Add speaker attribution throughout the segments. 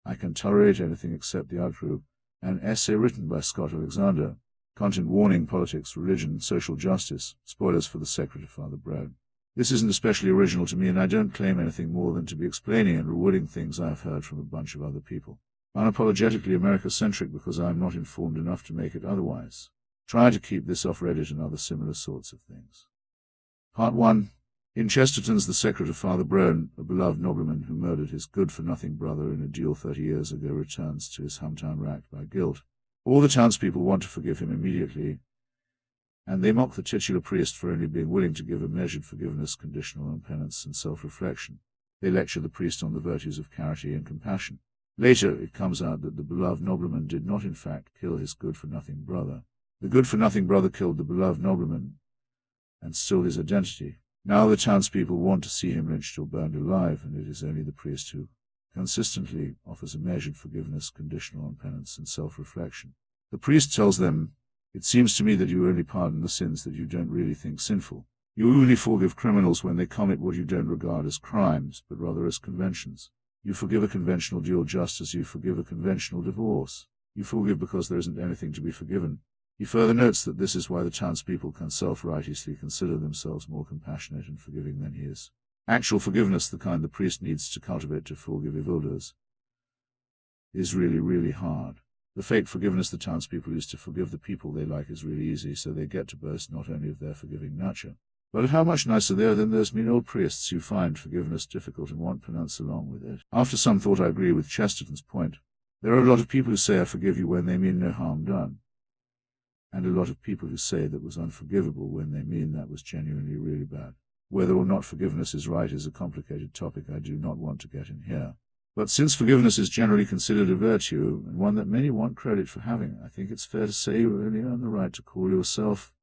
Speaker 1: I can tolerate anything except the Outgroup, an essay written by Scott Alexander, content warning politics, religion, social justice, spoilers for the Secret of Father Brown. This isn't especially original to me, and I don't claim anything more than to be explaining and rewording things I have heard from a bunch of other people. Unapologetically America-centric because I am not informed enough to make it otherwise. Try to keep this off Reddit and other similar sorts of things. Part 1. In Chesterton's The Secret of Father Brown, a beloved nobleman who murdered his good-for-nothing brother in a duel 30 years ago returns to his hometown racked by guilt. All the townspeople want to forgive him immediately, and they mock the titular priest for only being willing to give a measured forgiveness conditional on penance and self-reflection. They lecture the priest on the virtues of charity and compassion. Later, it comes out that the beloved nobleman did not in fact kill his good-for-nothing brother. The good-for-nothing brother killed the beloved nobleman and stole his identity. Now the townspeople want to see him lynched or burned alive, and it is only the priest who consistently offers a measured forgiveness conditional on penance and self-reflection. The priest tells them, "It seems to me that you only pardon the sins that you don't really think sinful. You only forgive criminals when they commit what you don't regard as crimes, but rather as conventions. You forgive a conventional duel just as you forgive a conventional divorce. You forgive because there isn't anything to be forgiven." He further notes that this is why the townspeople can self-righteously consider themselves more compassionate and forgiving than he is. Actual forgiveness, the kind the priest needs to cultivate to forgive evildoers, is really, really hard. The fake forgiveness the townspeople use to forgive the people they like is really easy, so they get to boast not only of their forgiving nature, but of how much nicer they are than those mean old priests who find forgiveness difficult and want penance along with it. After some thought, I agree with Chesterton's point. There are a lot of people who say I forgive you when they mean no harm done, and a lot of people who say that was unforgivable when they mean that was genuinely really bad. Whether or not forgiveness is right is a complicated topic I do not want to get in here. But since forgiveness is generally considered a virtue, and one that many want credit for having, I think it's fair to say you only earn the right to call yourself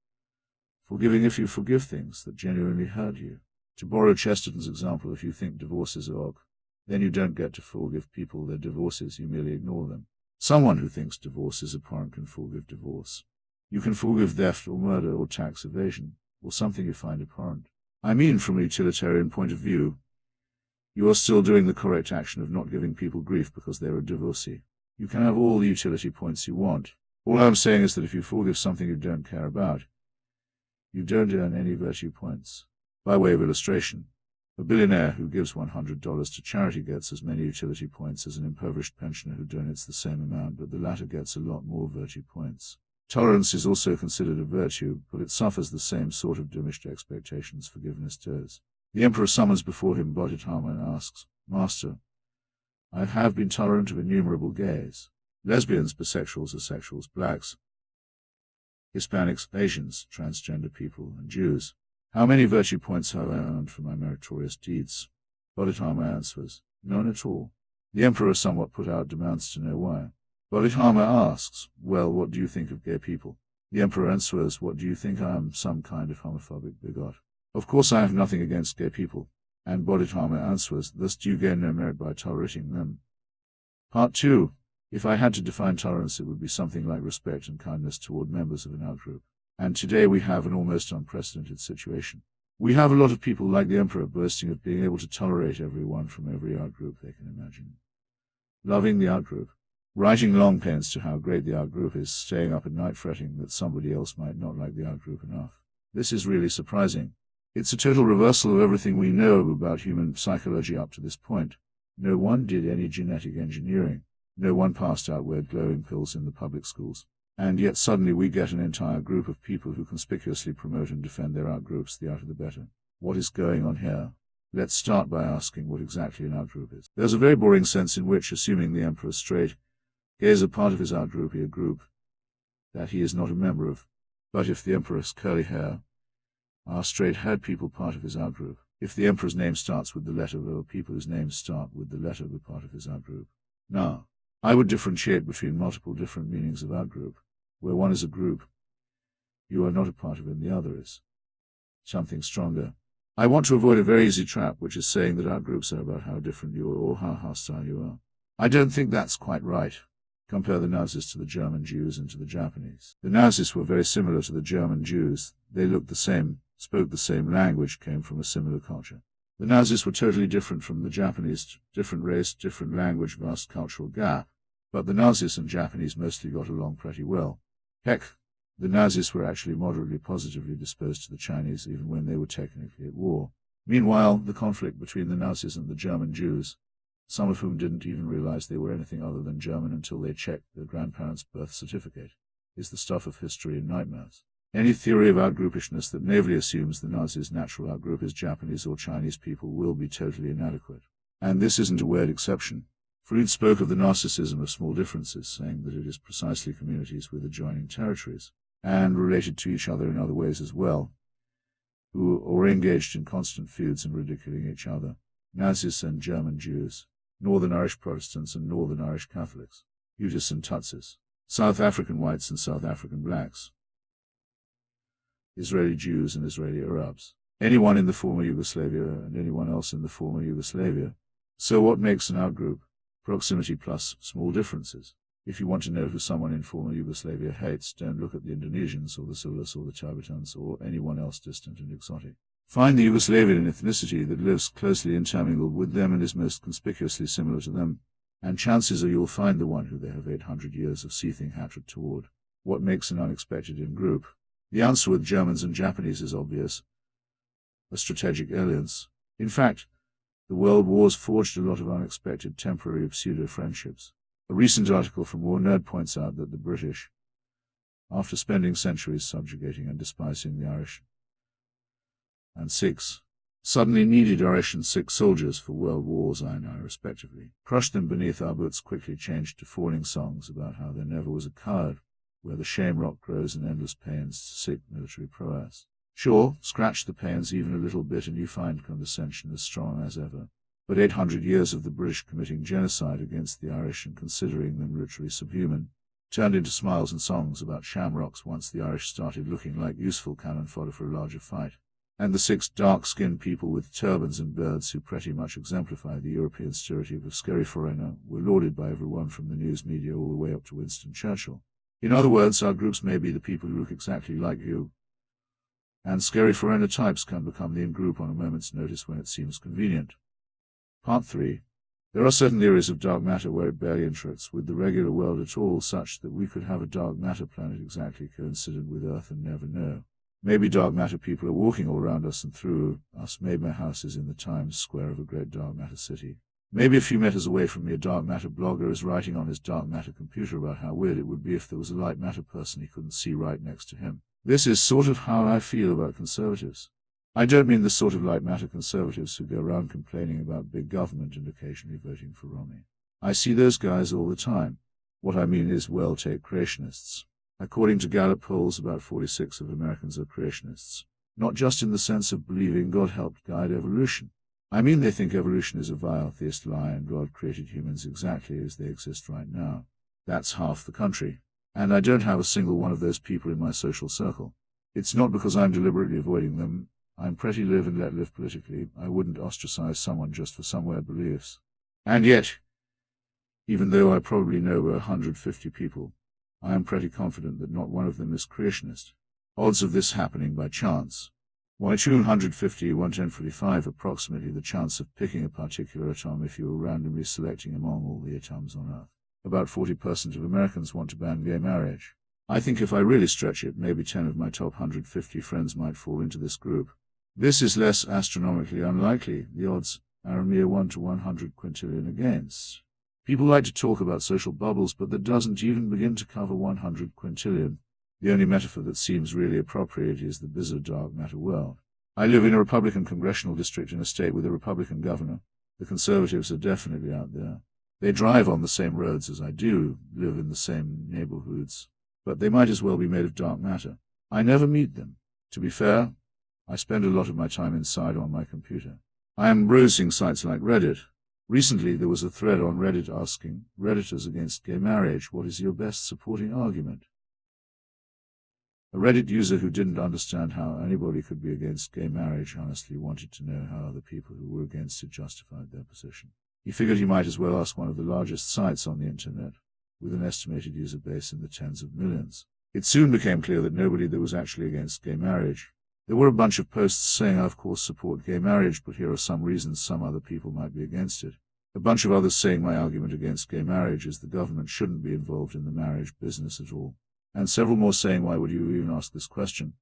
Speaker 1: forgiving if you forgive things that genuinely hurt you. To borrow Chesterton's example, if you think divorces are ok, then you don't get to forgive people their divorces, you merely ignore them. Someone who thinks divorce is abhorrent can forgive divorce. You can forgive theft or murder or tax evasion, or something you find abhorrent. I mean, from a utilitarian point of view, you are still doing the correct action of not giving people grief because they're a divorcee. You can have all the utility points you want. All I'm saying is that if you forgive something you don't care about, you don't earn any virtue points. By way of illustration, a billionaire who gives $100 to charity gets as many utility points as an impoverished pensioner who donates the same amount, but the latter gets a lot more virtue points. Tolerance is also considered a virtue, but it suffers the same sort of diminished expectations forgiveness does. The emperor summons before him Bodhidharma and asks, "Master, I have been tolerant of innumerable gays, lesbians, bisexuals, asexuals, blacks, Hispanics, Asians, transgender people, and Jews. How many virtue points have I earned for my meritorious deeds?" Bodhidharma answers, "None at all." The emperor, somewhat put out, demands to know why. Bodhidharma asks, "Well, what do you think of gay people?" The emperor answers, "What do you think I am, some kind of homophobic bigot? Of course I have nothing against gay people." And Bodhidharma answers, "Thus do you gain no merit by tolerating them." Part 2. If I had to define tolerance, it would be something like respect and kindness toward members of an outgroup. And today we have an almost unprecedented situation. We have a lot of people like the emperor boasting of being able to tolerate everyone from every outgroup they can imagine. Loving the outgroup. Writing long pains to how great the outgroup is, staying up at night fretting that somebody else might not like the outgroup enough. This is really surprising. It's a total reversal of everything we know about human psychology up to this point. No one did any genetic engineering. No one passed out weird glowing pills in the public schools. And yet suddenly we get an entire group of people who conspicuously promote and defend their outgroups, the outer the better. What is going on here? Let's start by asking what exactly an outgroup is. There's a very boring sense in which, assuming the emperor is straight, gays are part of his outgroup, a group that he is not a member of. But if the emperor has curly hair, are straight-haired people part of his outgroup? If the emperor's name starts with the letter O, people whose names start with the letter B part of his outgroup? Now, I would differentiate between multiple different meanings of outgroup. Where one is a group you are not a part of and the other is something stronger. I want to avoid a very easy trap, which is saying that outgroups are about how different you are or how hostile you are. I don't think that's quite right. Compare the Nazis to the German Jews and to the Japanese. The Nazis were very similar to the German Jews. They looked the same, spoke the same language, came from a similar culture. The Nazis were totally different from the Japanese, different race, different language, vast cultural gap. But the Nazis and Japanese mostly got along pretty well. Heck, the Nazis were actually moderately positively disposed to the Chinese even when they were technically at war. Meanwhile, the conflict between the Nazis and the German Jews, some of whom didn't even realize they were anything other than German until they checked their grandparents' birth certificate, is the stuff of history and nightmares. Any theory of outgroupishness that naively assumes the Nazis' natural outgroup is Japanese or Chinese people will be totally inadequate. And this isn't a weird exception. Freud spoke of the narcissism of small differences, saying that it is precisely communities with adjoining territories, and related to each other in other ways as well, who are engaged in constant feuds and ridiculing each other. Nazis and German Jews, Northern Irish Protestants and Northern Irish Catholics, Hutus and Tutsis, South African whites and South African blacks, Israeli Jews and Israeli Arabs, anyone in the former Yugoslavia and anyone else in the former Yugoslavia. So what makes an outgroup? Proximity plus small differences. If you want to know who someone in former Yugoslavia hates, don't look at the Indonesians or the Zulus or the Tibetans or anyone else distant and exotic. Find the Yugoslavian ethnicity that lives closely intermingled with them and is most conspicuously similar to them, and chances are you'll find the one who they have 800 years of seething hatred toward. What makes an unexpected in-group? The answer with Germans and Japanese is obvious. A strategic alliance. In fact, the world wars forged a lot of unexpected temporary pseudo-friendships. A recent article from War Nerd points out that the British, after spending centuries subjugating and despising the Irish and Sikhs, suddenly needed Irish and Sikh soldiers for World Wars I and I respectively. Crushed them beneath our boots quickly changed to falling songs about how there never was a coward, where the shame rock grows in endless pains to Sikh military prowess. Sure, scratch the pains even a little bit and you find condescension as strong as ever. But 800 years of the British committing genocide against the Irish and considering them literally subhuman turned into smiles and songs about shamrocks once the Irish started looking like useful cannon fodder for a larger fight. And the 6 dark-skinned people with turbans and birds who pretty much exemplify the European stereotype of scary foreigner were lauded by everyone from the news media all the way up to Winston Churchill. In other words, our groups may be the people who look exactly like you, and scary foreigner types can become the in-group on a moment's notice when it seems convenient. Part 3. There are certain theories of dark matter where it barely interacts with the regular world at all, such that we could have a dark matter planet exactly coincident with Earth and never know. Maybe dark matter people are walking all around us and through us. Maybe my house is in the Times Square of a great dark matter city. Maybe a few meters away from me a dark matter blogger is writing on his dark matter computer about how weird it would be if there was a light matter person he couldn't see right next to him. This is sort of how I feel about conservatives. I don't mean the sort of light matter conservatives who go around complaining about big government and occasionally voting for Romney. I see those guys all the time. What I mean is, well, take creationists. According to Gallup polls, about 46% of Americans are creationists. Not just in the sense of believing God helped guide evolution. I mean they think evolution is a vile theist lie and God created humans exactly as they exist right now. That's half the country. And I don't have a single one of those people in my social circle. It's not because I'm deliberately avoiding them. I'm pretty live and let live politically. I wouldn't ostracize someone just for some weird beliefs. And yet, even though I probably know over 150 people, I am pretty confident that not one of them is creationist. Odds of this happening by chance. Why 250, 145 approximately the chance of picking a particular atom if you were randomly selecting among all the atoms on Earth. About 40% of Americans want to ban gay marriage. I think if I really stretch it, maybe 10 of my top 150 friends might fall into this group. This is less astronomically unlikely. The odds are a mere 1 to 100 quintillion against. People like to talk about social bubbles, but that doesn't even begin to cover 100 quintillion. The only metaphor that seems really appropriate is the bizarre dark matter world. I live in a Republican congressional district in a state with a Republican governor. The conservatives are definitely out there. They drive on the same roads as I do, live in the same neighborhoods, but they might as well be made of dark matter. I never meet them. To be fair, I spend a lot of my time inside on my computer. I am browsing sites like Reddit. Recently there was a thread on Reddit asking, Redditors against gay marriage, what is your best supporting argument? A Reddit user who didn't understand how anybody could be against gay marriage honestly wanted to know how other people who were against it justified their position. He figured he might as well ask one of the largest sites on the internet, with an estimated user base in the tens of millions. It soon became clear that nobody that was actually against gay marriage. There were a bunch of posts saying I of course support gay marriage, but here are some reasons some other people might be against it. A bunch of others saying my argument against gay marriage is the government shouldn't be involved in the marriage business at all. And several more saying why would you even ask this question?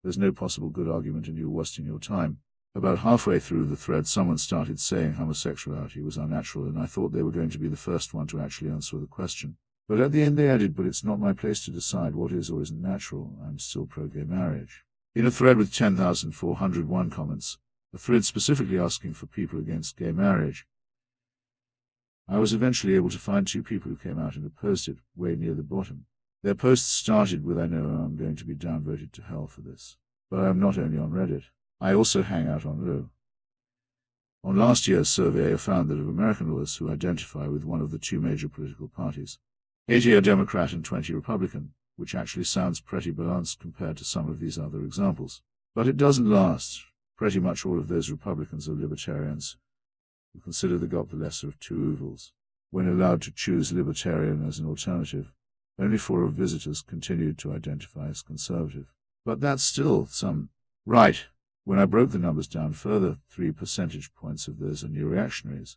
Speaker 1: There's no possible good argument and you're wasting your time. About halfway through the thread someone started saying homosexuality was unnatural, and I thought they were going to be the first one to actually answer the question. But at the end they added, but it's not my place to decide what is or isn't natural. I'm still pro-gay marriage. In a thread with 10,401 comments, a thread specifically asking for people against gay marriage, I was eventually able to find 2 people who came out and opposed it, way near the bottom. Their posts started with I know I'm going to be downvoted to hell for this. But I am not only on Reddit. I also hang out on Low. On last year's survey I found that of American lawyers who identify with one of the 2 major political parties, 80 are Democrat and 20 Republican, which actually sounds pretty balanced compared to some of these other examples. But it doesn't last. Pretty much all of those Republicans are libertarians who consider they got the lesser of 2 evils. When allowed to choose libertarian as an alternative, only 4 of visitors continued to identify as conservative. But that's still some. Right. When I broke the numbers down further, 3 percentage points of those are new reactionaries,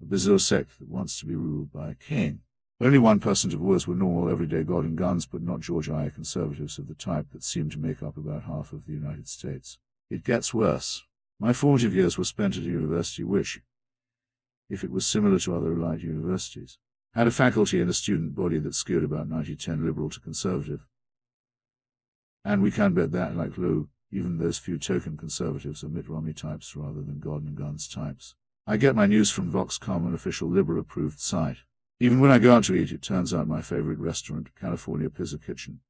Speaker 1: a bizarre sect that wants to be ruled by a king. Only 1% of lawyers were normal, everyday God and guns, but not George I. conservatives of the type that seem to make up about half of the United States. It gets worse. My formative years were spent at a university which, if it was similar to other elite universities, had a faculty and a student body that skewed about 90-10 liberal to conservative. And we can bet that, like Lou, even those few token conservatives are Mitt Romney types rather than God and guns types. I get my news from Vox.com, an official liberal-approved site. Even when I go out to eat, it turns out my favorite restaurant, California Pizza Kitchen,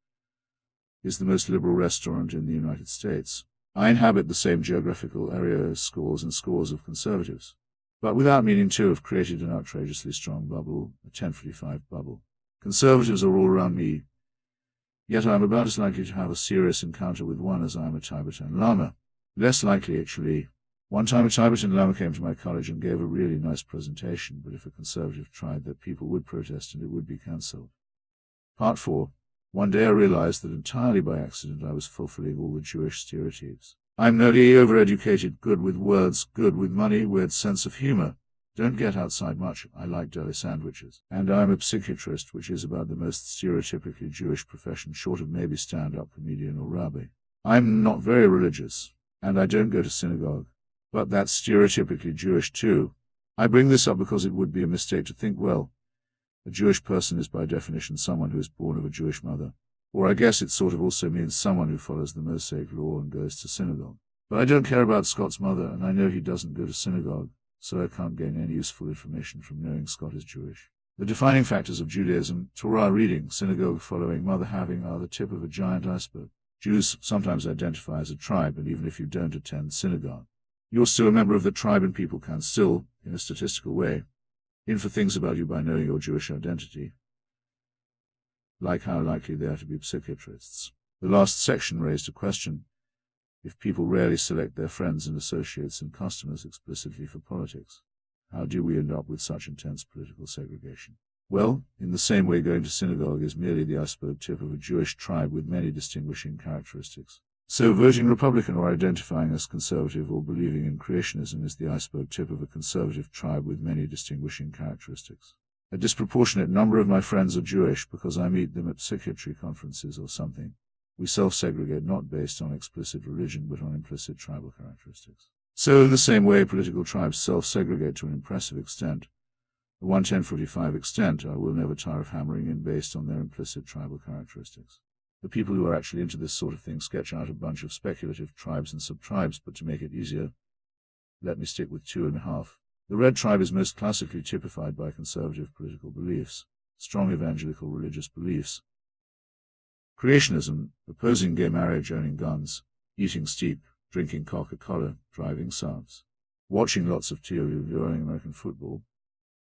Speaker 1: is the most liberal restaurant in the United States. I inhabit the same geographical area as scores and scores of conservatives, but without meaning to have created an outrageously strong bubble, a 1045 bubble. Conservatives are all around me, yet I am about as likely to have a serious encounter with one as I am a Tibetan Lama. Less likely, actually. One time a Tibetan Lama came to my college and gave a really nice presentation, but if a conservative tried that, people would protest and it would be cancelled. Part 4. One day I realized that entirely by accident I was fulfilling all the Jewish stereotypes. I'm nerdy, overeducated, good with words, good with money, weird sense of humor. Don't get outside much. I like deli sandwiches. And I'm a psychiatrist, which is about the most stereotypically Jewish profession short of maybe stand-up comedian or rabbi. I'm not very religious, and I don't go to synagogue. But that's stereotypically Jewish too. I bring this up because it would be a mistake to think, well, a Jewish person is by definition someone who is born of a Jewish mother. Or I guess it sort of also means someone who follows the Mosaic law and goes to synagogue. But I don't care about Scott's mother, and I know he doesn't go to synagogue, so I can't gain any useful information from knowing Scott is Jewish. The defining factors of Judaism, Torah reading, synagogue following, mother having, are the tip of a giant iceberg. Jews sometimes identify as a tribe, and even if you don't attend synagogue, you're still a member of the tribe, and people can still, in a statistical way, infer things about you by knowing your Jewish identity, like how likely they are to be psychiatrists. The last section raised a question: if people rarely select their friends and associates and customers explicitly for politics, how do we end up with such intense political segregation? Well, in the same way going to synagogue is merely the iceberg tip of a Jewish tribe with many distinguishing characteristics. So voting Republican or identifying as conservative or believing in creationism is the iceberg tip of a conservative tribe with many distinguishing characteristics. A disproportionate number of my friends are Jewish because I meet them at psychiatry conferences or something. We self-segregate not based on explicit religion but on implicit tribal characteristics. So in the same way political tribes self-segregate to an impressive extent, a 11045 extent, I will never tire of hammering in based on their implicit tribal characteristics. The people who are actually into this sort of thing sketch out a bunch of speculative tribes and sub-tribes, but to make it easier, let me stick with 2.5. The red tribe is most classically typified by conservative political beliefs, strong evangelical religious beliefs, creationism, opposing gay marriage, owning guns, eating steak, drinking Coca-Cola, driving Saabs, watching lots of TV, viewing American football,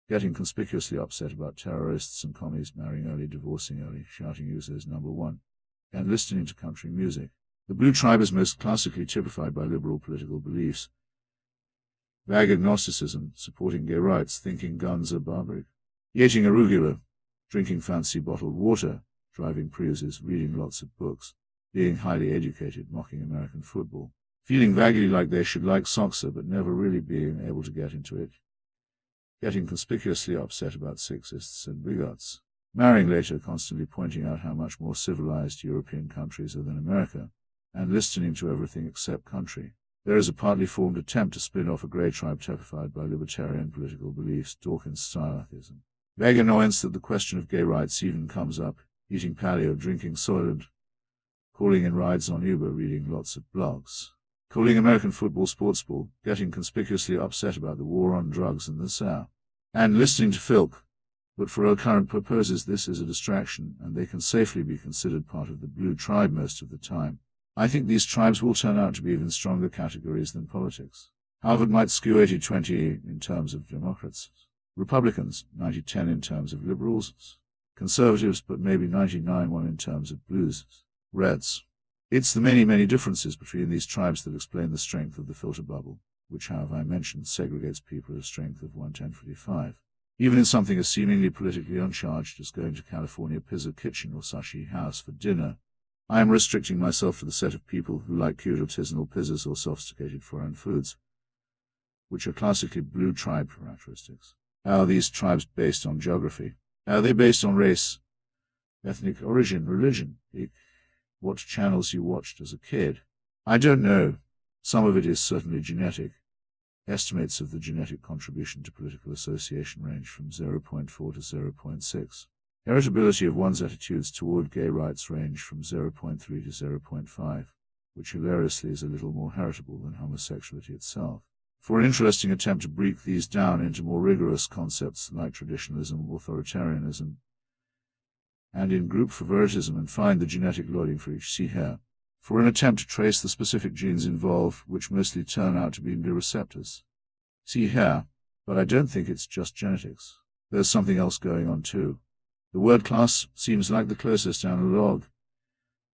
Speaker 1: getting conspicuously upset about terrorists and commies, marrying early, divorcing early, shouting users number 1, and listening to country music. The blue tribe is most classically typified by liberal political beliefs, vague agnosticism, supporting gay rights, thinking guns are barbaric, eating arugula, drinking fancy bottled water, driving Priuses, reading lots of books, being highly educated, mocking American football, feeling vaguely like they should like soccer but never really being able to get into it, getting conspicuously upset about sexists and bigots, marrying later, constantly pointing out how much more civilized European countries are than America, and listening to everything except country. There is a partly formed attempt to spin off a grey tribe typified by libertarian political beliefs, Dawkins-style atheism. Vague annoyance that the question of gay rights even comes up, eating paleo, drinking Soylent, calling in rides on Uber, reading lots of blogs, calling American football sportsball, getting conspicuously upset about the war on drugs and the South, and listening to filk. But for our current purposes this is a distraction, and they can safely be considered part of the blue tribe most of the time. I think these tribes will turn out to be even stronger categories than politics. Harvard might skew 80-20 in terms of Democrats, Republicans 90-10 in terms of liberals, conservatives, but maybe 99-1 in terms of blues, reds. It's the many differences between these tribes that explain the strength of the filter bubble, which, however, I mentioned, segregates people at a strength of 1-10-45. Even in something as seemingly politically uncharged as going to California Pizza Kitchen or Sushi House for dinner, I am restricting myself to the set of people who like cute artisanal pizzas or sophisticated foreign foods, which are classically blue tribe characteristics. How are these tribes based on geography? How are they based on race, ethnic origin, religion? What channels you watched as a kid? I don't know. Some of it is certainly genetic. Estimates of the genetic contribution to political association range from 0.4 to 0.6. Heritability of one's attitudes toward gay rights range from 0.3 to 0.5, which hilariously is a little more heritable than homosexuality itself. For an interesting attempt to break these down into more rigorous concepts like traditionalism, authoritarianism, and in-group favoritism, and find the genetic loading for each, see here. For an attempt to trace the specific genes involved, which mostly turn out to be gay receptors, see here. But I don't think it's just genetics. There's something else going on too. The word class seems like the closest analog,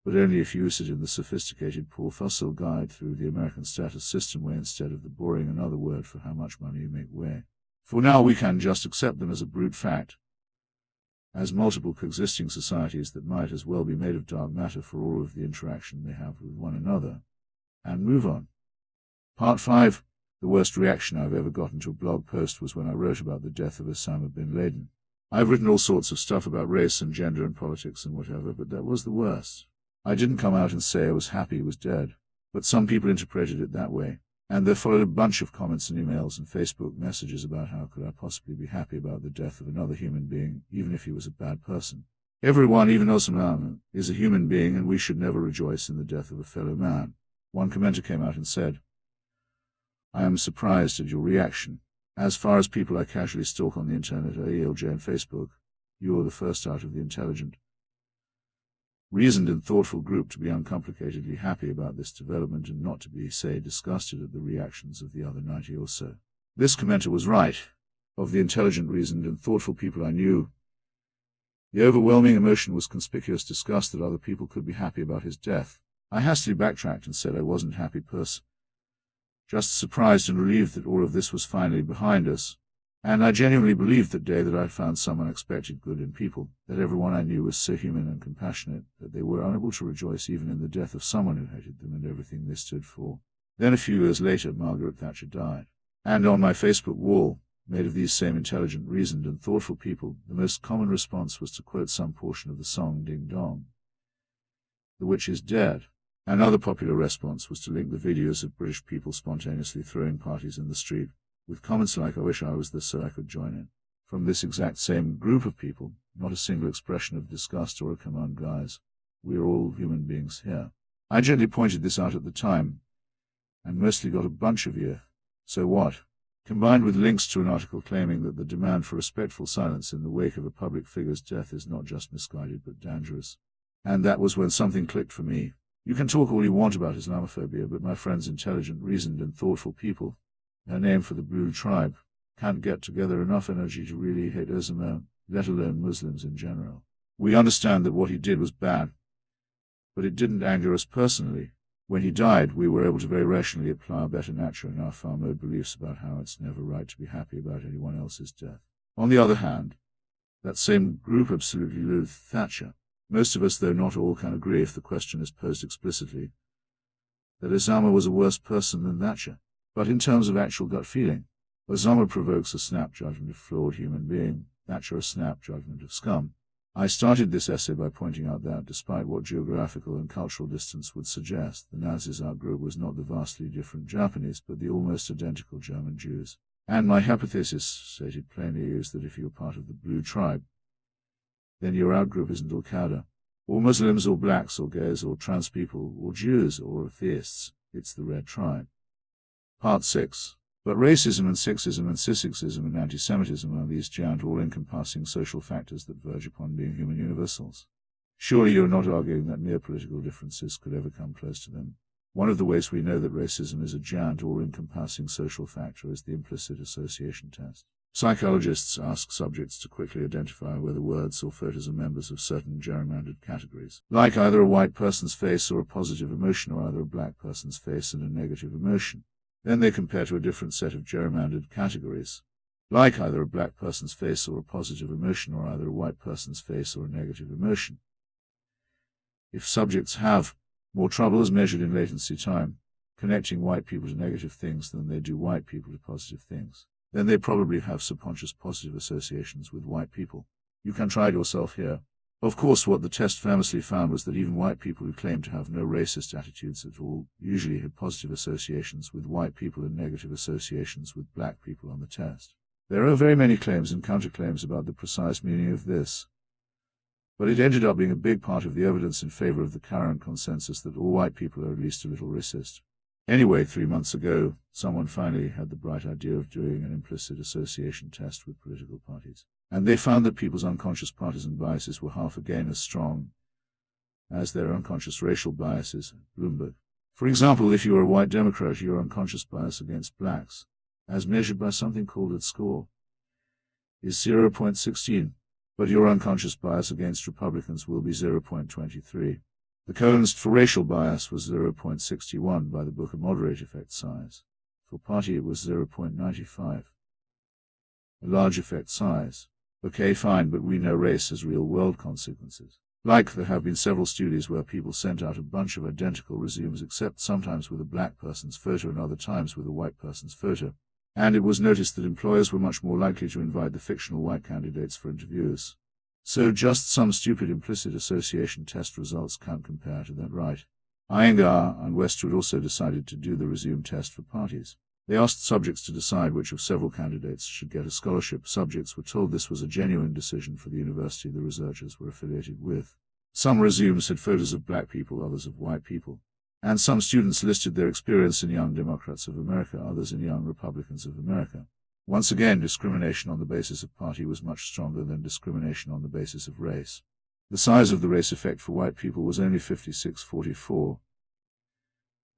Speaker 1: but only if you use it in the sophisticated Paul Fussell guide through the American status system way instead of the boring another word for how much money you make way. For now we can just accept them as a brute fact, as multiple coexisting societies that might as well be made of dark matter for all of the interaction they have with one another, and move on. Part 5. The worst reaction I've ever gotten to a blog post was when I wrote about the death of Osama bin Laden. I've written all sorts of stuff about race and gender and politics and whatever, but that was the worst. I didn't come out and say I was happy he was dead, but some people interpreted it that way, and there followed a bunch of comments and emails and Facebook messages about how could I possibly be happy about the death of another human being, even if he was a bad person. Everyone, even Osama, is a human being, and we should never rejoice in the death of a fellow man. One commenter came out and said, I am surprised at your reaction. As far as people I casually stalk on the internet, ELJ and Facebook, you are the first out of the intelligent, reasoned and thoughtful group to be uncomplicatedly happy about this development and not to be, say, disgusted at the reactions of the other 90 or so. This commenter was right. Of the intelligent, reasoned and thoughtful people I knew, the overwhelming emotion was conspicuous disgust that other people could be happy about his death. I hastily backtracked and said I wasn't happy just surprised and relieved that all of this was finally behind us, and I genuinely believed that day that I found some unexpected good in people, that everyone I knew was so human and compassionate that they were unable to rejoice even in the death of someone who hated them and everything they stood for. Then a few years later Margaret Thatcher died, and on my Facebook wall, made of these same intelligent, reasoned and thoughtful people, the most common response was to quote some portion of the song Ding Dong, "The Witch is Dead." Another popular response was to link the videos of British people spontaneously throwing parties in the street, with comments like, I wish I was there so I could join in. From this exact same group of people, not a single expression of disgust or a come on guys, we are all human beings here. I gently pointed this out at the time, and mostly got a bunch of so what? Combined with links to an article claiming that the demand for respectful silence in the wake of a public figure's death is not just misguided but dangerous. And that was when something clicked for me. You can talk all you want about Islamophobia, but my friends, intelligent, reasoned and thoughtful people, their name for the blue tribe, can't get together enough energy to really hate Osama, let alone Muslims in general. We understand that what he did was bad, but it didn't anger us personally. When he died, we were able to very rationally apply our better nature and our farm mode beliefs about how it's never right to be happy about anyone else's death. On the other hand, that same group absolutely loathed Thatcher. Most of us, though not all, can agree, if the question is posed explicitly, that Osama was a worse person than Thatcher. But in terms of actual gut feeling, Osama provokes a snap judgment of flawed human being, Thatcher a snap judgment of scum. I started this essay by pointing out that, despite what geographical and cultural distance would suggest, the Nazis' outgroup was not the vastly different Japanese, but the almost identical German Jews. And my hypothesis, stated plainly, is that if you're part of the blue tribe, then your outgroup isn't Al-Qaeda, or Muslims, or blacks, or gays, or trans people, or Jews, or atheists. It's the red tribe. Part 6. But racism and sexism and cissexism and anti-Semitism are these giant all-encompassing social factors that verge upon being human universals. Surely you're not arguing that mere political differences could ever come close to them. One of the ways we know that racism is a giant all-encompassing social factor is the implicit association test. Psychologists ask subjects to quickly identify whether words or photos are members of certain gerrymandered categories, like either a white person's face or a positive emotion, or either a black person's face and a negative emotion. Then they compare to a different set of gerrymandered categories, like either a black person's face or a positive emotion, or either a white person's face or a negative emotion. If subjects have more trouble, as measured in latency time, connecting white people to negative things than they do white people to positive things, then they probably have subconscious positive associations with white people. You can try it yourself here. Of course, what the test famously found was that even white people who claimed to have no racist attitudes at all usually had positive associations with white people and negative associations with black people on the test. There are very many claims and counterclaims about the precise meaning of this, but it ended up being a big part of the evidence in favor of the current consensus that all white people are at least a little racist. Anyway, 3 months ago, someone finally had the bright idea of doing an implicit association test with political parties, and they found that people's unconscious partisan biases were half again as strong as their unconscious racial biases. Bloomberg. For example, if you are a white Democrat, your unconscious bias against blacks, as measured by something called its score, is 0.16, but your unconscious bias against Republicans will be 0.23. The Cohen's for racial bias was 0.61 by the Booker moderate effect size. For party it was 0.95. A large effect size. Okay, fine, but we know race has real-world consequences. Like, there have been several studies where people sent out a bunch of identical resumes, except sometimes with a black person's photo and other times with a white person's photo. And it was noticed that employers were much more likely to invite the fictional white candidates for interviews. So just some stupid implicit association test results can't compare to that, right? Iyengar and Westwood also decided to do the resume test for parties. They asked subjects to decide which of several candidates should get a scholarship. Subjects were told this was a genuine decision for the university the researchers were affiliated with. Some resumes had photos of black people, others of white people. And some students listed their experience in Young Democrats of America, others in Young Republicans of America. Once again, discrimination on the basis of party was much stronger than discrimination on the basis of race. The size of the race effect for white people was only 56-44,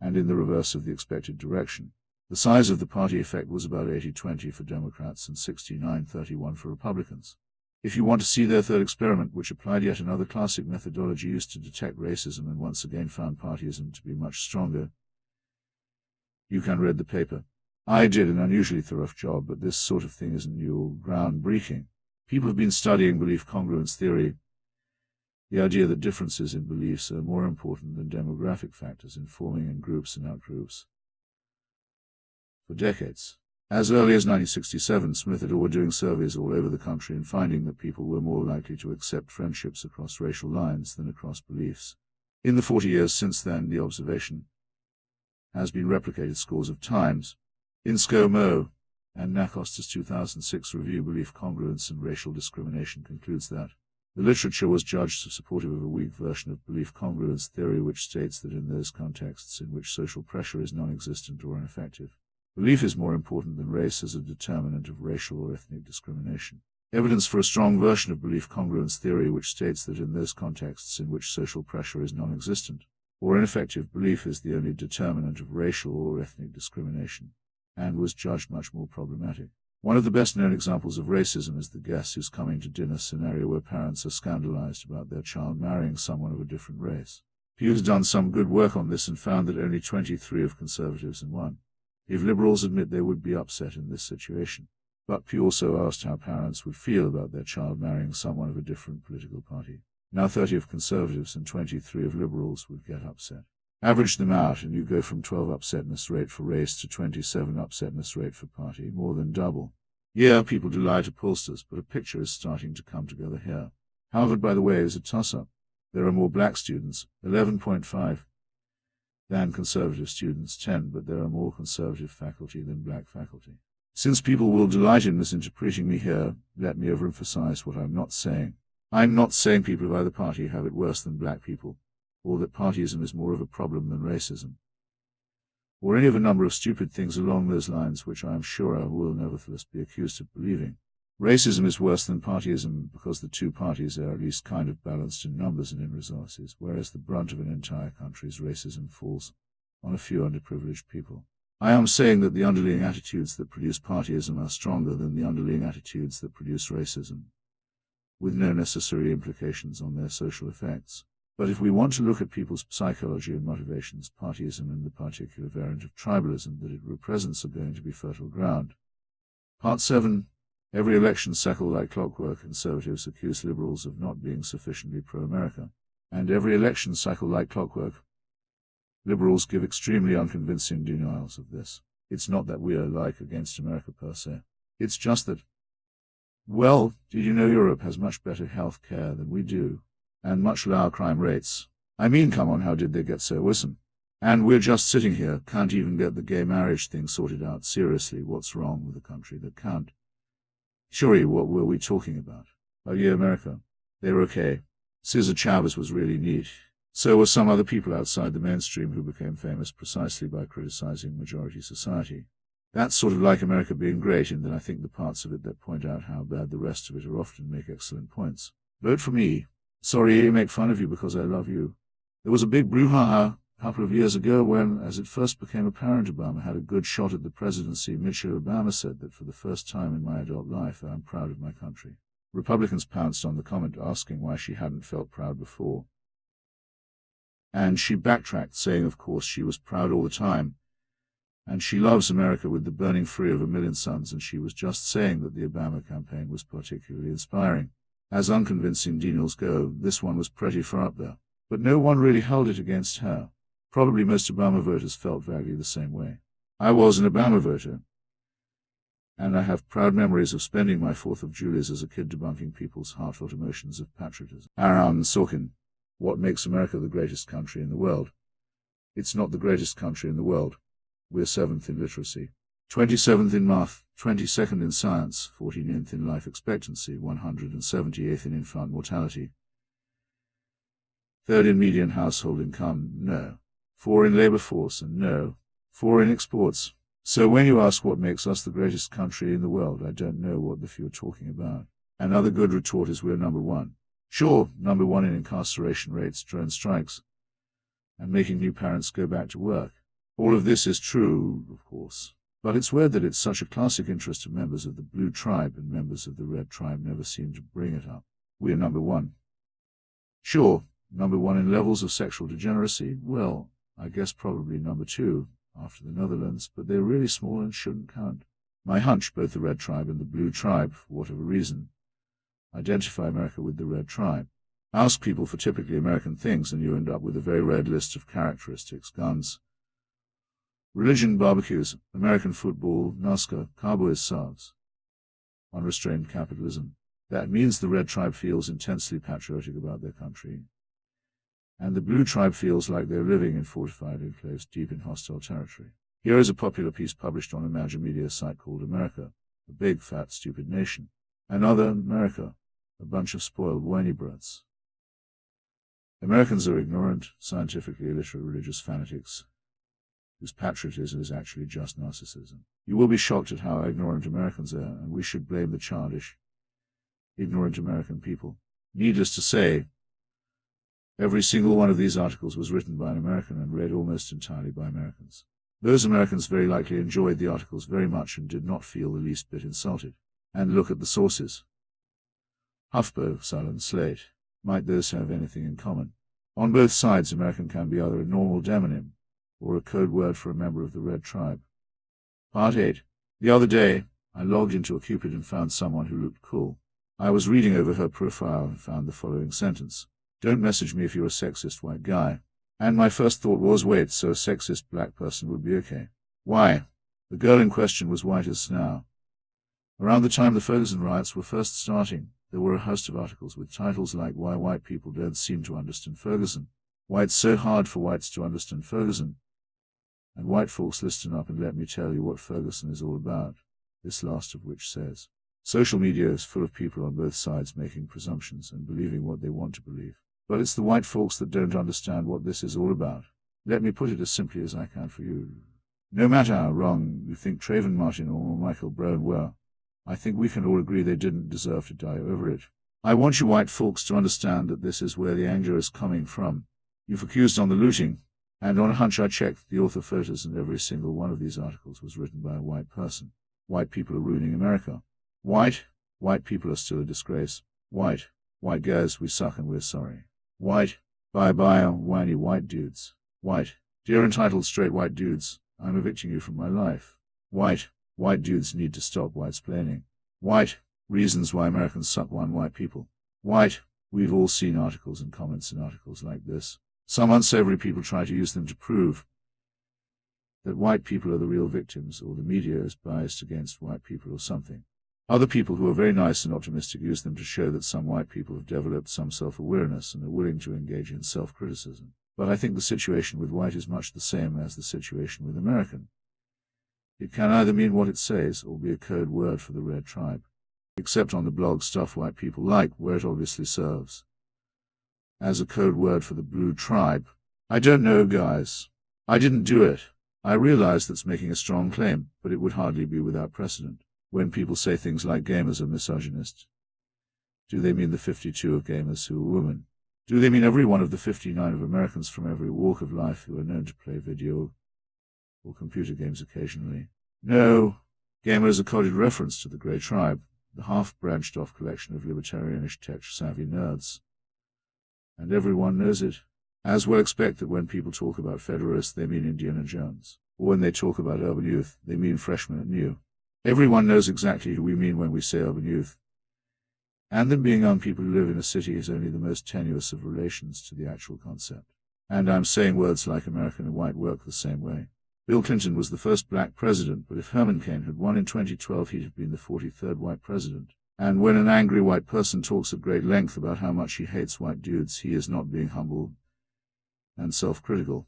Speaker 1: and in the reverse of the expected direction. The size of the party effect was about 80-20 for Democrats and 69-31 for Republicans. If you want to see their third experiment, which applied yet another classic methodology used to detect racism and once again found partyism to be much stronger, you can read the paper. I did an unusually thorough job, but this sort of thing isn't new or groundbreaking. People have been studying belief congruence theory, the idea that differences in beliefs are more important than demographic factors in forming in groups and outgroups, for decades. As early as 1967, Smith et al. Were doing surveys all over the country and finding that people were more likely to accept friendships across racial lines than across beliefs. In the 40 years since then, the observation has been replicated scores of times. In ScoMo and Nacosta's 2006 review, Belief Congruence and Racial Discrimination concludes that the literature was judged supportive of a weak version of belief congruence theory, which states that in those contexts in which social pressure is non-existent or ineffective, belief is more important than race as a determinant of racial or ethnic discrimination. Evidence for a strong version of belief congruence theory, which states that in those contexts in which social pressure is non-existent or ineffective, belief is the only determinant of racial or ethnic discrimination, and was judged much more problematic. One of the best-known examples of racism is the guess who's coming to dinner scenario, where parents are scandalized about their child marrying someone of a different race. Pew has done some good work on this and found that only 23 of conservatives and 1 if liberals admit they would be upset in this situation. But Pew also asked how parents would feel about their child marrying someone of a different political party. Now 30 of conservatives and 23 of liberals would get upset. Average them out and you go from 12 upsetness rate for race to 27 upsetness rate for party, more than double. Yeah, people do lie to pollsters, but a picture is starting to come together here. Harvard, by the way, is a toss-up. There are more black students, 11.5, than conservative students, 10, but there are more conservative faculty than black faculty. Since people will delight in misinterpreting me here, let me overemphasize what I'm not saying. I'm not saying people of either party have it worse than black people, or that partyism is more of a problem than racism, or any of a number of stupid things along those lines which I am sure I will nevertheless be accused of believing. Racism is worse than partyism because the two parties are at least kind of balanced in numbers and in resources, whereas the brunt of an entire country's racism falls on a few underprivileged people. I am saying that the underlying attitudes that produce partyism are stronger than the underlying attitudes that produce racism, with no necessary implications on their social effects. But if we want to look at people's psychology and motivations, partyism and the particular variant of tribalism that it represents are going to be fertile ground. Part 7. Every election cycle like clockwork, conservatives accuse liberals of not being sufficiently pro-America. And every election cycle like clockwork, liberals give extremely unconvincing denials of this. It's not that we are like against America per se. It's just that, well, did you know Europe has much better health care than we do, and much lower crime rates? I mean, come on, how did they get so worsen? And we're just sitting here, can't even get the gay marriage thing sorted out. Seriously, what's wrong with a country that can't? Surely, what were we talking about? Oh yeah, America. They were okay. Cesar Chavez was really neat. So were some other people outside the mainstream who became famous precisely by criticizing majority society. That's sort of like America being great, in that I think the parts of it that point out how bad the rest of it are often make excellent points. Vote for me. Sorry, I make fun of you because I love you. There was a big brouhaha a couple of years ago when, as it first became apparent Obama had a good shot at the presidency. Michelle Obama said that for the first time in my adult life I am proud of my country. Republicans pounced on the comment asking why she hadn't felt proud before. And she backtracked, saying of course she was proud all the time, and she loves America with the burning free of a million suns, and she was just saying that the Obama campaign was particularly inspiring. As unconvincing denials go, this one was pretty far up there. But no one really held it against her. Probably most Obama voters felt vaguely the same way. I was an Obama voter, and I have proud memories of spending my 4th of Julies as a kid debunking people's heartfelt emotions of patriotism. Aaron Sorkin, what makes America the greatest country in the world? It's not the greatest country in the world. We're 7th in literacy, 27th in math, 22nd in science, 14th in life expectancy, 178th in infant mortality, 3rd in median household income, no. 4 in labor force, and no. 4 in exports. So when you ask what makes us the greatest country in the world, I don't know what the few are talking about. Another good retort is we're number 1. Sure, number 1 in incarceration rates, drone strikes, and making new parents go back to work. All of this is true, of course. But it's weird that it's such a classic interest of members of the blue tribe, and members of the red tribe never seem to bring it up. We're number 1. Sure, number 1 in levels of sexual degeneracy, well, I guess probably number 2, after the Netherlands, but they're really small and shouldn't count. My hunch, both the red tribe and the blue tribe, for whatever reason, identify America with the red tribe. Ask people for typically American things and you end up with a very red list of characteristics: guns, religion, barbecues, American football, NASCAR, Cowboys, SARS. Unrestrained capitalism. That means the red tribe feels intensely patriotic about their country, and the blue tribe feels like they're living in fortified enclaves deep in hostile territory. Here is a popular piece published on a major media site called America, a big, fat, stupid nation. Another America, a bunch of spoiled whiny brats. Americans are ignorant, scientifically illiterate religious fanatics, whose patriotism is actually just narcissism. You will be shocked at how ignorant Americans are, and we should blame the childish, ignorant American people. Needless to say, every single one of these articles was written by an American and read almost entirely by Americans. Those Americans very likely enjoyed the articles very much and did not feel the least bit insulted. And look at the sources. HuffPo, Sullen, Slate. Might those have anything in common? On both sides, American can be either a normal demonym or a code word for a member of the red tribe. Part 8. The other day, I logged into a Cupid and found someone who looked cool. I was reading over her profile and found the following sentence. Don't message me if you're a sexist white guy. And my first thought was, wait, so a sexist black person would be okay. Why? The girl in question was white as snow. Around the time the Ferguson riots were first starting, there were a host of articles with titles like Why White People Don't Seem to Understand Ferguson, Why It's So Hard for Whites to Understand Ferguson, and White Folks Listen Up and Let Me Tell You What Ferguson is All About, this last of which says, social media is full of people on both sides making presumptions and believing what they want to believe. But it's the white folks that don't understand what this is all about. Let me put it as simply as I can for you. No matter how wrong you think Trayvon Martin or Michael Brown were, I think we can all agree they didn't deserve to die over it. I want you white folks to understand that this is where the anger is coming from. You've accused on the looting, and on a hunch I checked the author photos, and every single one of these articles was written by a white person. White people are ruining America. White people are still a disgrace. White guys, we suck and we're sorry. White, bye-bye, whiny white dudes. White, dear entitled straight white dudes, I'm evicting you from my life. White dudes need to stop whitesplaining. White, reasons why Americans suck on white people. White, we've all seen articles and comments in articles like this. Some unsavory people try to use them to prove that white people are the real victims, or the media is biased against white people or something. Other people who are very nice and optimistic use them to show that some white people have developed some self-awareness and are willing to engage in self-criticism. But I think the situation with white is much the same as the situation with American. It can either mean what it says or be a code word for the red tribe, except on the blog stuff white people like, where it obviously serves as a code word for the blue tribe. I don't know, guys. I didn't do it. I realize that's making a strong claim, but it would hardly be without precedent. When people say things like gamers are misogynist, do they mean the 52 of gamers who are women? Do they mean every one of the 59 of Americans from every walk of life who are known to play video or computer games occasionally? No. Gamer is a coded reference to the Grey Tribe, the half-branched-off collection of libertarianish tech-savvy nerds. And everyone knows it. As well expect that when people talk about Federalists, they mean Indiana Jones. Or when they talk about urban youth, they mean freshmen and new. Everyone knows exactly who we mean when we say urban youth. And them being young people who live in a city is only the most tenuous of relations to the actual concept. And I'm saying words like American and white work the same way. Bill Clinton was the first black president, but if Herman Cain had won in 2012, he'd have been the 43rd white president. And when an angry white person talks at great length about how much he hates white dudes, he is not being humble and self-critical.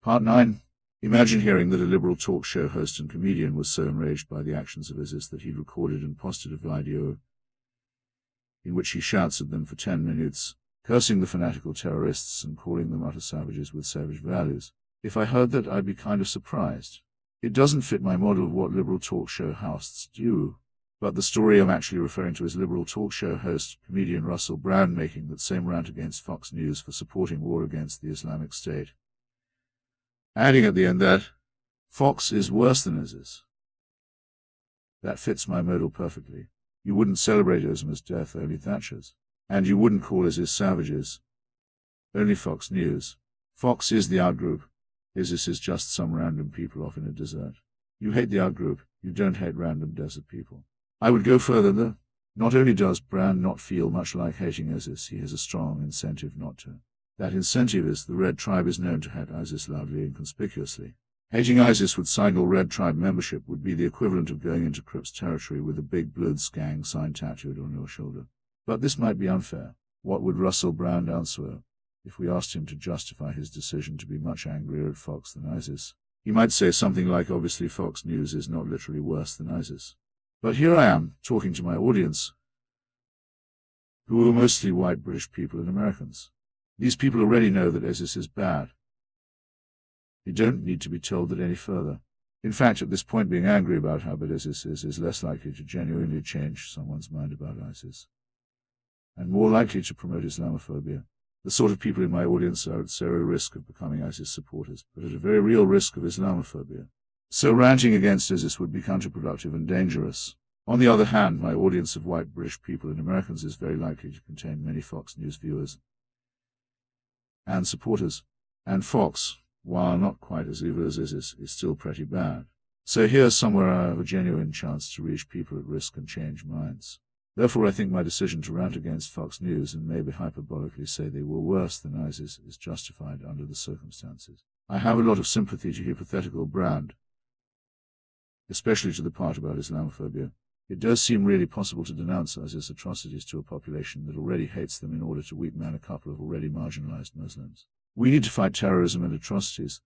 Speaker 1: Part 9. Imagine hearing that a liberal talk show host and comedian was so enraged by the actions of ISIS that he'd recorded and posted a video in which he shouts at them for 10 minutes, cursing the fanatical terrorists and calling them utter savages with savage values. If I heard that, I'd be kind of surprised. It doesn't fit my model of what liberal talk show hosts do. But the story I'm actually referring to is liberal talk show host, comedian Russell Brand making that same rant against Fox News for supporting war against the Islamic State, adding at the end that Fox is worse than ISIS. That fits my model perfectly. You wouldn't celebrate Osama's death, only Thatcher's. And you wouldn't call ISIS savages, only Fox News. Fox is the Outgroup. ISIS is just some random people off in a desert. You hate the Outgroup, you don't hate random desert people. I would go further though. Not only does Brand not feel much like hating ISIS, he has a strong incentive not to. That incentive is the Red Tribe is known to hate ISIS loudly and conspicuously. Hating ISIS with signal Red Tribe membership would be the equivalent of going into Crips territory with a big Bloods gang sign tattooed on your shoulder. But this might be unfair. What would Russell Brand answer if we asked him to justify his decision to be much angrier at Fox than ISIS? He might say something like, obviously Fox News is not literally worse than ISIS. But here I am, talking to my audience, who are mostly white British people and Americans. These people already know that ISIS is bad. They don't need to be told that any further. In fact, at this point, being angry about how bad ISIS is less likely to genuinely change someone's mind about ISIS, and more likely to promote Islamophobia. The sort of people in my audience are at zero risk of becoming ISIS supporters, but at a very real risk of Islamophobia. So ranting against ISIS would be counterproductive and dangerous. On the other hand, my audience of white British people and Americans is very likely to contain many Fox News viewers and supporters. And Fox, while not quite as evil as ISIS, is still pretty bad. So here's somewhere I have a genuine chance to reach people at risk and change minds. Therefore, I think my decision to rant against Fox News and maybe hyperbolically say they were worse than ISIS is justified under the circumstances. I have a lot of sympathy to hypothetical Brand, especially to the part about Islamophobia. It does seem really possible to denounce ISIS atrocities to a population that already hates them in order to weak man a couple of already marginalized Muslims. We need to fight terrorism and atrocities.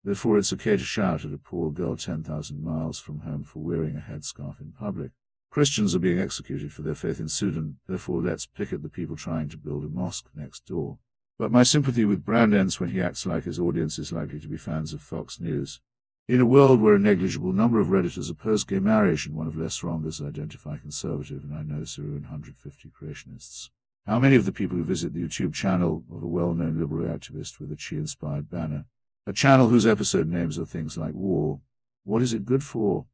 Speaker 1: Therefore, it's okay to shout at a poor girl 10,000 miles from home for wearing a headscarf in public. Christians are being executed for their faith in Sudan, therefore let's picket the people trying to build a mosque next door. But my sympathy with Brand ends when he acts like his audience is likely to be fans of Fox News. In a world where a negligible number of Redditors oppose gay marriage and one of less wrongers identify conservative, and I know 150 creationists, how many of the people who visit the YouTube channel of a well-known liberal activist with a Chi-inspired banner, a channel whose episode names are things like war, what is it good for?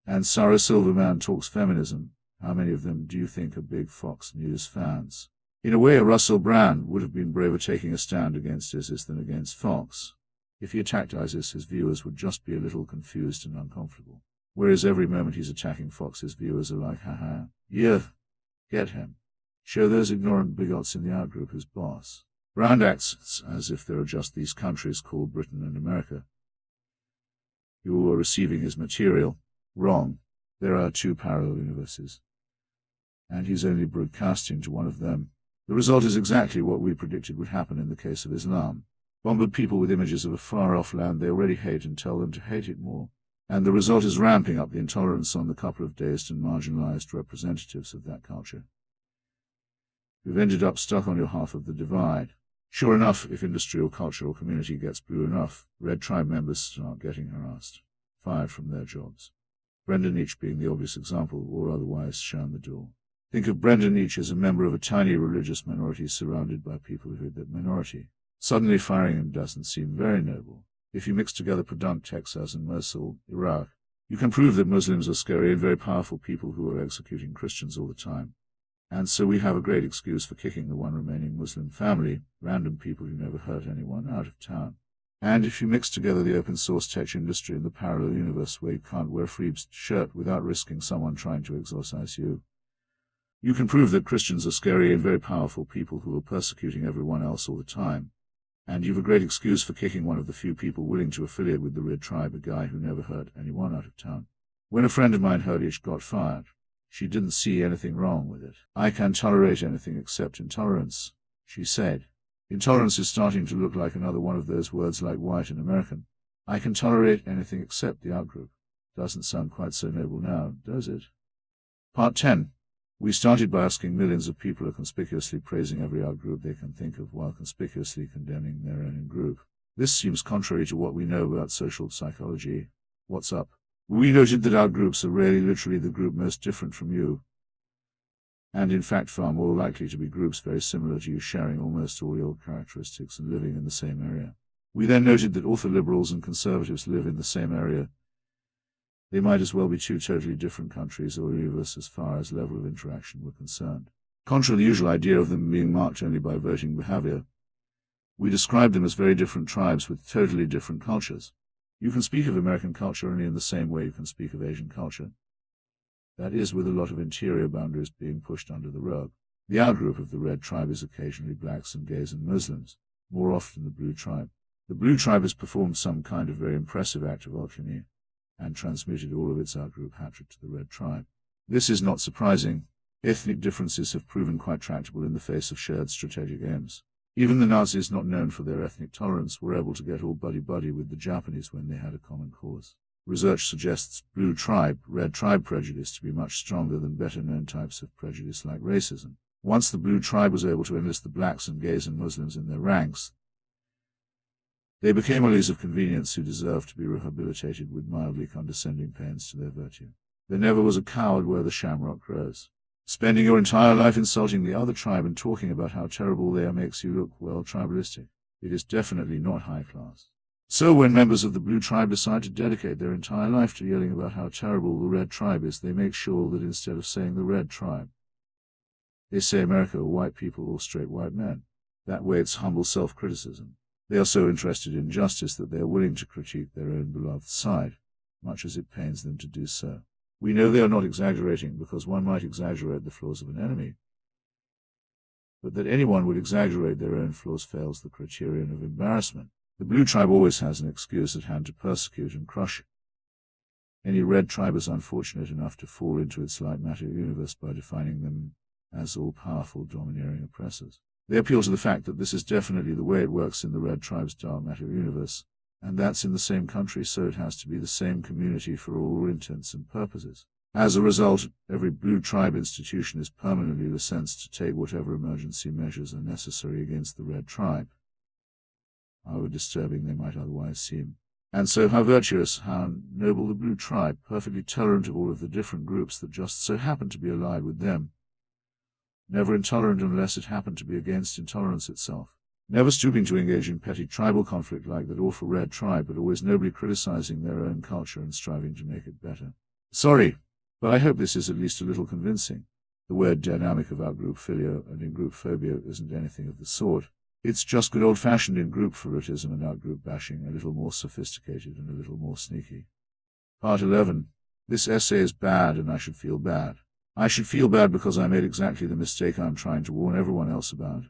Speaker 1: And Sarah Silverman talks feminism. How many of them do you think are big Fox News fans? In a way, a Russell Brand would have been braver taking a stand against ISIS than against Fox. If he attacked ISIS, his viewers would just be a little confused and uncomfortable. Whereas every moment he's attacking Fox, his viewers are like, haha, yeah, get him. Show those ignorant bigots in the Outgroup who's boss. Brand acts as if there are just these countries called Britain and America. You are receiving his material. Wrong. There are two parallel universes, and he's only broadcasting to one of them. The result is exactly what we predicted would happen in the case of Islam. Bombard people with images of a far-off land they already hate and tell them to hate it more. And the result is ramping up the intolerance on the couple of deist and marginalized representatives of that culture. You've ended up stuck on your half of the divide. Sure enough, if industry or culture or community gets blue enough, Red Tribe members start getting harassed, fired from their jobs. Brendan Each being the obvious example, or otherwise shown the door. Think of Brendan Each as a member of a tiny religious minority surrounded by people who hate that minority. Suddenly firing him doesn't seem very noble. If you mix together Padang, Texas, and Mosul, Iraq, you can prove that Muslims are scary and very powerful people who are executing Christians all the time. And so we have a great excuse for kicking the one remaining Muslim family, random people who never hurt anyone, out of town. And if you mix together the open-source tech industry and the parallel universe where you can't wear a free shirt without risking someone trying to exorcise you, you can prove that Christians are scary and very powerful people who are persecuting everyone else all the time. And you've a great excuse for kicking one of the few people willing to affiliate with the Red Tribe, a guy who never hurt anyone, out of town. When a friend of mine heard Ish got fired, she didn't see anything wrong with it. I can tolerate anything except intolerance, she said. Intolerance is starting to look like another one of those words like white and American. I can tolerate anything except the Outgroup. Doesn't sound quite so noble now, does it? Part 10. We started by asking millions of people are conspicuously praising every Outgroup they can think of while conspicuously condemning their own group. This seems contrary to what we know about social psychology. What's up? We noted that Outgroups are really literally the group most different from you, and in fact far more likely to be groups very similar to you, sharing almost all your characteristics and living in the same area. We then noted that author liberals and conservatives live in the same area. They might as well be two totally different countries or universe as far as level of interaction were concerned. Contrary to the usual idea of them being marked only by voting behavior, we described them as very different tribes with totally different cultures. You can speak of American culture only in the same way you can speak of Asian culture. That is, with a lot of interior boundaries being pushed under the rug. The outgroup of the Red Tribe is occasionally blacks and gays and Muslims, more often the Blue Tribe. The Blue Tribe has performed some kind of very impressive act of alchemy and transmuted all of its outgroup hatred to the Red Tribe. This is not surprising. Ethnic differences have proven quite tractable in the face of shared strategic aims. Even the Nazis, not known for their ethnic tolerance, were able to get all buddy-buddy with the Japanese when they had a common cause. Research suggests Blue Tribe, Red Tribe prejudice to be much stronger than better-known types of prejudice like racism. Once the Blue Tribe was able to enlist the blacks and gays and Muslims in their ranks, they became allies of convenience who deserved to be rehabilitated with mildly condescending pains to their virtue. There never was a coward where the shamrock grows. Spending your entire life insulting the other tribe and talking about how terrible they are makes you look, well, tribalistic. It is definitely not high class. So when members of the Blue Tribe decide to dedicate their entire life to yelling about how terrible the Red Tribe is, they make sure that instead of saying the Red Tribe, they say America or white people or straight white men. That way it's humble self-criticism. They are so interested in justice that they are willing to critique their own beloved side, much as it pains them to do so. We know they are not exaggerating because one might exaggerate the flaws of an enemy. But that anyone would exaggerate their own flaws fails the criterion of embarrassment. The blue tribe always has an excuse at hand to persecute and crush. Any red tribe is unfortunate enough to fall into its light matter universe by defining them as all-powerful, domineering oppressors. They appeal to the fact that this is definitely the way it works in the red tribe's dark matter universe, and that's in the same country, so it has to be the same community for all intents and purposes. As a result, every blue tribe institution is permanently licensed to take whatever emergency measures are necessary against the red tribe, however disturbing they might otherwise seem. And so how virtuous, how noble the blue tribe, perfectly tolerant of all of the different groups that just so happen to be allied with them. Never intolerant unless it happened to be against intolerance itself. Never stooping to engage in petty tribal conflict like that awful red tribe, but always nobly criticizing their own culture and striving to make it better. Sorry, but I hope this is at least a little convincing. The weird dynamic of outgroup philia and in-group phobia isn't anything of the sort. It's just good old-fashioned in-group Patriotism and outgroup bashing, a little more sophisticated and a little more sneaky. Part 11. This essay is bad, and I should feel bad. I should feel bad because I made exactly the mistake I'm trying to warn everyone else about.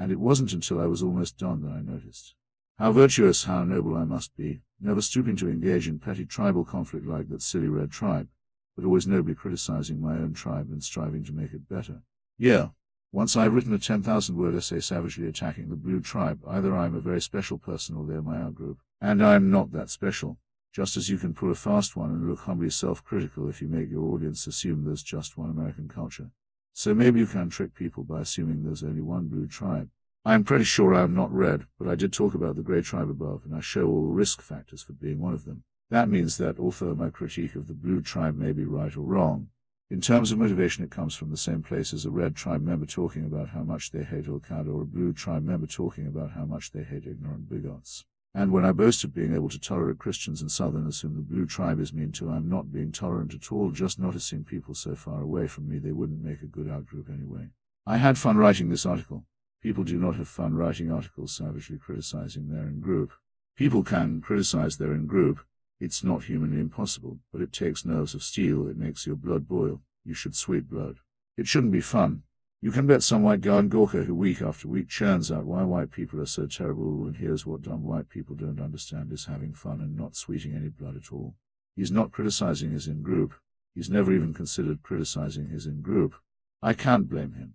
Speaker 1: And it wasn't until I was almost done that I noticed. How virtuous, how noble I must be, never stooping to engage in petty tribal conflict like that silly red tribe, but always nobly criticizing my own tribe and striving to make it better. Yeah. Once I've written a 10,000-word essay savagely attacking the blue tribe, either I'm a very special person or they're my outgroup. And I'm not that special. Just as you can pull a fast one and look humbly self-critical if you make your audience assume there's just one American culture. So maybe you can trick people by assuming there's only one blue tribe. I'm pretty sure I'm not red, but I did talk about the grey tribe above, and I show all the risk factors for being one of them. That means that although my critique of the blue tribe may be right or wrong, in terms of motivation, it comes from the same place as a red tribe member talking about how much they hate Al-Qaeda or a blue tribe member talking about how much they hate ignorant bigots. And when I boast of being able to tolerate Christians and Southerners whom the blue tribe is mean to, I'm not being tolerant at all, just noticing people so far away from me they wouldn't make a good outgroup anyway. I had fun writing this article. People do not have fun writing articles savagely criticizing their in-group. People can criticize their in-group. It's not humanly impossible, but it takes nerves of steel. It makes your blood boil. You should sweat blood. It shouldn't be fun. You can bet some white guy in Gorka who week after week churns out why white people are so terrible, and here's what dumb white people don't understand is having fun and not sweating any blood at all. He's not criticizing his in-group. He's never even considered criticizing his in-group. I can't blame him.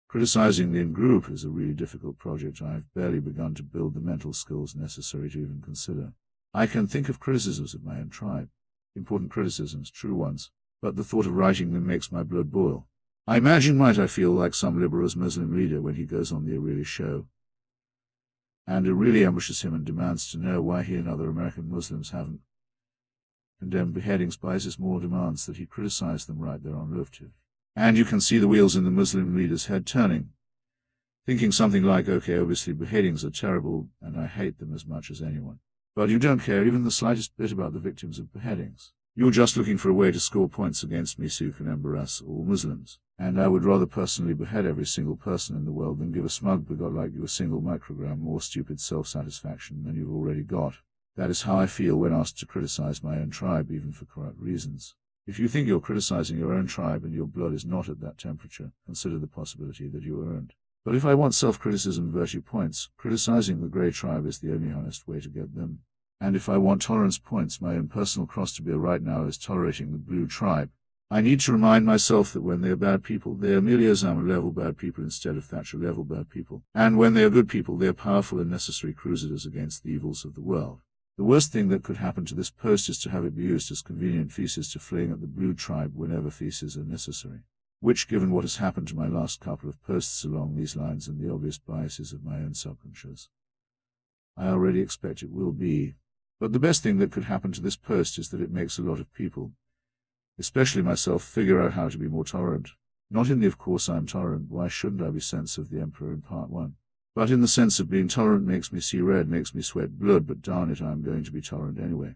Speaker 1: Criticizing the in-group is a really difficult project. I've barely begun to build the mental skills necessary to even consider. I can think of criticisms of my own tribe, important criticisms, true ones, but the thought of writing them makes my blood boil. I imagine might I feel like some liberal Muslim leader when he goes on the O'Reilly show, and O'Reilly ambushes him and demands to know why he and other American Muslims haven't condemned beheadings, by his more demands that he criticize them right there on Luftiv. And you can see the wheels in the Muslim leader's head turning, thinking something like, okay, obviously beheadings are terrible and I hate them as much as anyone. But you don't care even the slightest bit about the victims of beheadings. You're just looking for a way to score points against me so you can embarrass all Muslims. And I would rather personally behead every single person in the world than give a smug bigot like you a single microgram more stupid self-satisfaction than you've already got. That is how I feel when asked to criticize my own tribe, even for corrupt reasons. If you think you're criticizing your own tribe and your blood is not at that temperature, consider the possibility that you earned. But if I want self-criticism virtue points, criticizing the grey tribe is the only honest way to get them. And if I want tolerance points, my own personal cross to bear right now is tolerating the blue tribe. I need to remind myself that when they are bad people, they are merely Osama-level bad people instead of Thatcher-level bad people. And when they are good people, they are powerful and necessary crusaders against the evils of the world. The worst thing that could happen to this post is to have it be used as convenient feces to fling at the blue tribe whenever feces are necessary. Which, given what has happened to my last couple of posts along these lines and the obvious biases of my own subconscious, I already expect it will be. But the best thing that could happen to this post is that it makes a lot of people, especially myself, figure out how to be more tolerant. Not in the of course I'm tolerant, why shouldn't I be sense of the Emperor in part 1? But in the sense of being tolerant makes me see red, makes me sweat blood, but darn it, I'm going to be tolerant anyway.